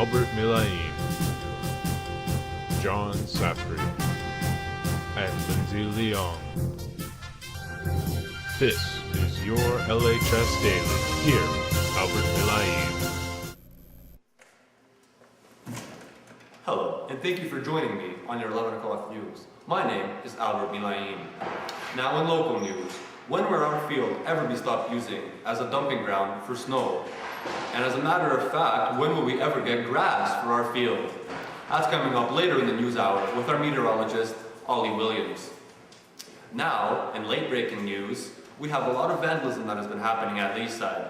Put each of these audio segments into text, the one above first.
Albert Milaim, John Safri, and Lindsay Leong. This is your LHS Daily. Here, Albert Milaim. Hello, and thank you for joining me on your 11 o'clock news. My name is Albert Milaim. Now in local news, when will our field ever be stopped using as a dumping ground for snow? And as a matter of fact, when will we ever get grass for our field? That's coming up later in the news hour with our meteorologist, Ollie Williams. Now, in late-breaking news, we have a lot of vandalism that has been happening at Leaside.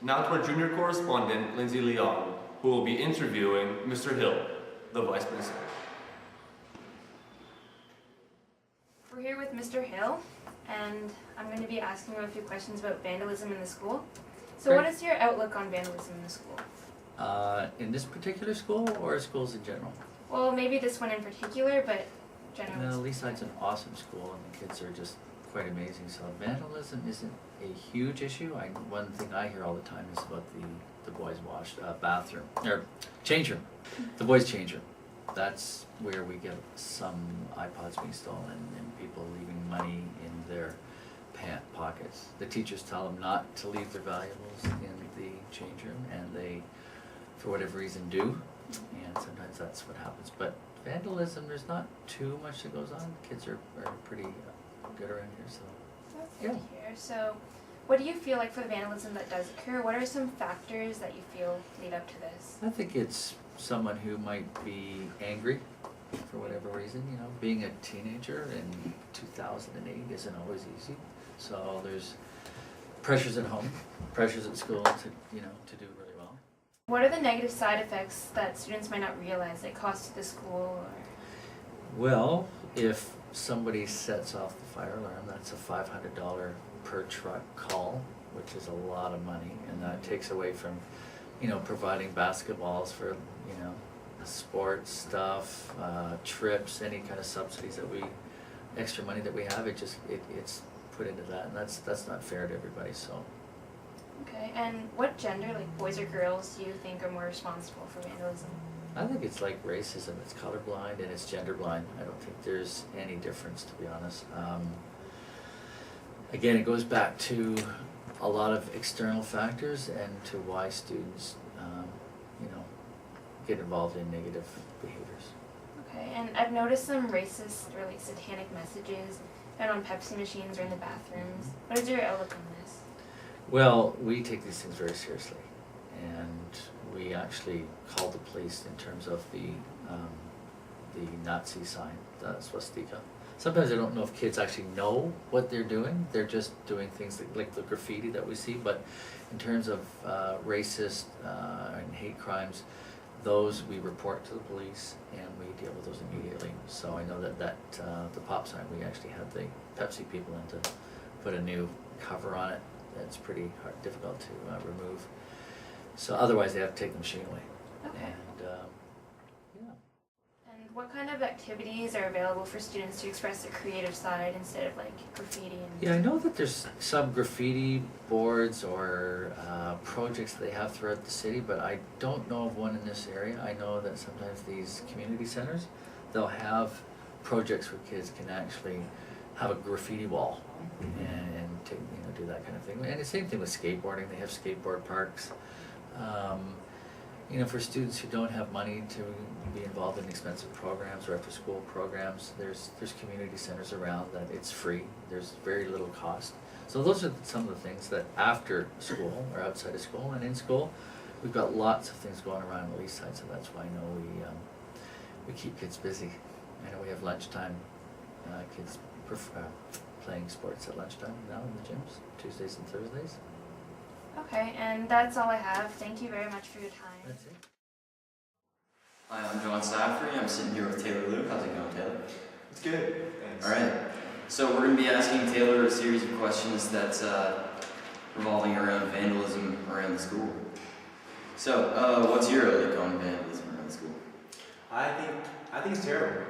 Now to our junior correspondent, Lindsay Leong, who will be interviewing Mr. Hill, the Vice Principal. We're here with Mr. Hill, and I'm going to be asking him a few questions about vandalism in the school. So Great. what is your outlook on vandalism in the school? In this particular school or schools in general? Well, maybe this one in particular, but generally. No, Leaside's an awesome school and the kids are just quite amazing. So vandalism isn't a huge issue. One thing I hear all the time is about the boys' bathroom, or change room. The boys' change room. That's where we get some iPods being stolen and people leaving money in their pockets. The teachers tell them not to leave their valuables in the change room, and they, for whatever reason, do. And sometimes that's what happens. But vandalism, there's not too much that goes on. Kids are pretty good around here, so. That's good to hear. So what do you feel like for the vandalism that does occur? What are some factors that you feel lead up to this? I think it's someone who might be angry for whatever reason. You know, being a teenager in 2008 isn't always easy. So there's pressures at home, pressures at school to do really well. What are the negative side effects that students might not realize that cost to the school? Or Well, if somebody sets off the fire alarm, that's a $500 per truck call, which is a lot of money, and that takes away from, providing basketballs for, sports stuff, trips, any kind of subsidies extra money that we have. It's put into that, and that's not fair to everybody. So. Okay, and what gender, like boys or girls, do you think are more responsible for vandalism? I think it's like racism. It's colorblind and it's gender blind. I don't think there's any difference, to be honest. Again, it goes back to a lot of external factors and to why students, get involved in negative behaviors. Okay, and I've noticed some racist or like satanic messages found on Pepsi machines or in the bathrooms. What is your outlook on this? Well, we take these things very seriously, and we actually called the police in terms of the Nazi sign, the swastika. Sometimes I don't know if kids actually know what they're doing. They're just doing things like the graffiti that we see. But in terms of racist and hate crimes, those we report to the police and we deal with those immediately. So I know that the pop sign, we actually had the Pepsi people in to put a new cover on it. That's pretty difficult to remove. So otherwise they have to take the machine away. Okay. And And what kind of activities are available for students to express their creative side instead of like graffiti and Yeah, I know that there's some graffiti boards or projects that they have throughout the city, but I don't know of one in this area. I know that sometimes these community centers, they'll have projects where kids can actually have a graffiti wall and take, do that kind of thing. And the same thing with skateboarding. They have skateboard parks. For students who don't have money to be involved in expensive programs or after-school programs, there's community centers around that it's free. There's very little cost. So those are some of the things that after school or outside of school and in school, we've got lots of things going around on the east side. So that's why I know we keep kids busy. I know we have lunchtime. Kids prefer playing sports at lunchtime now in the gyms, Tuesdays and Thursdays. Okay, and that's all I have. Thank you very much for your time. That's it. Hi, I'm John Safri. I'm sitting here with Taylor Luke. How's it going, Taylor? It's good. Thanks. All right. So we're going to be asking Taylor a series of questions that's revolving around vandalism around the school. So, what's your outlook on vandalism around the school? I think it's terrible.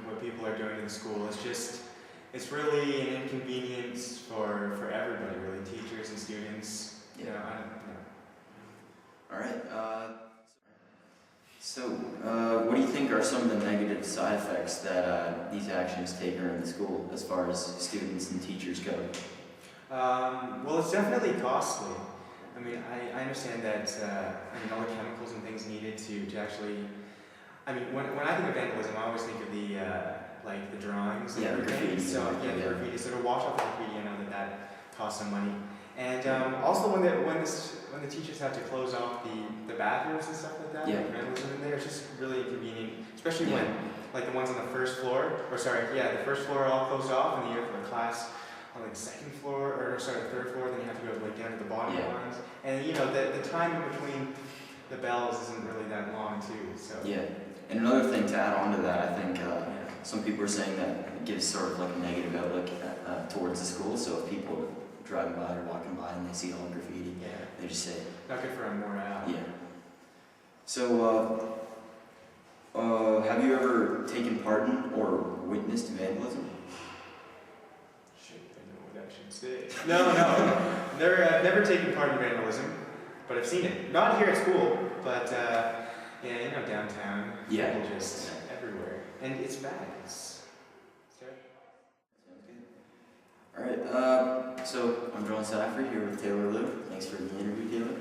What people are doing in the school. It's really an inconvenience for everybody, really, teachers and students. Yeah. I don't know. All right. So, what do you think are some of the negative side effects that these actions take around the school as far as students and teachers go? Well, it's definitely costly. I mean, I understand that, all the chemicals and things needed to actually, when I think of vandalism, I always think of the drawings and Yeah, the everything. graffiti. So, yeah, the graffiti. So to wash off the graffiti, I know that costs some money. And also when the teachers have to close off the bathrooms and stuff like that, Yeah. like vandalism in there, it's just really inconvenient, especially Yeah. when, like the ones on the first floor, the first floor are all closed off, and then you have a class on like the second floor, the third floor, then you have to go like down to the bottom Yeah. ones. And the time in between the bells isn't really that long too, so. Yeah, and another thing to add on to that, I think some people are saying that it gives sort of like a negative outlook towards the school. So if people are driving by or walking by and they see all the graffiti, Yeah. they just say, Not good for our morale. yeah. So, have you ever taken part in or witnessed vandalism? Shit, I know what I should say. No. Never taken part in vandalism, but I've seen it. Not here at school, but downtown. Yeah. People just everywhere. And it's bad. It's terrible. Sounds good. All right. So I'm John Safford here with Taylor Liu. Thanks for the interview, Taylor.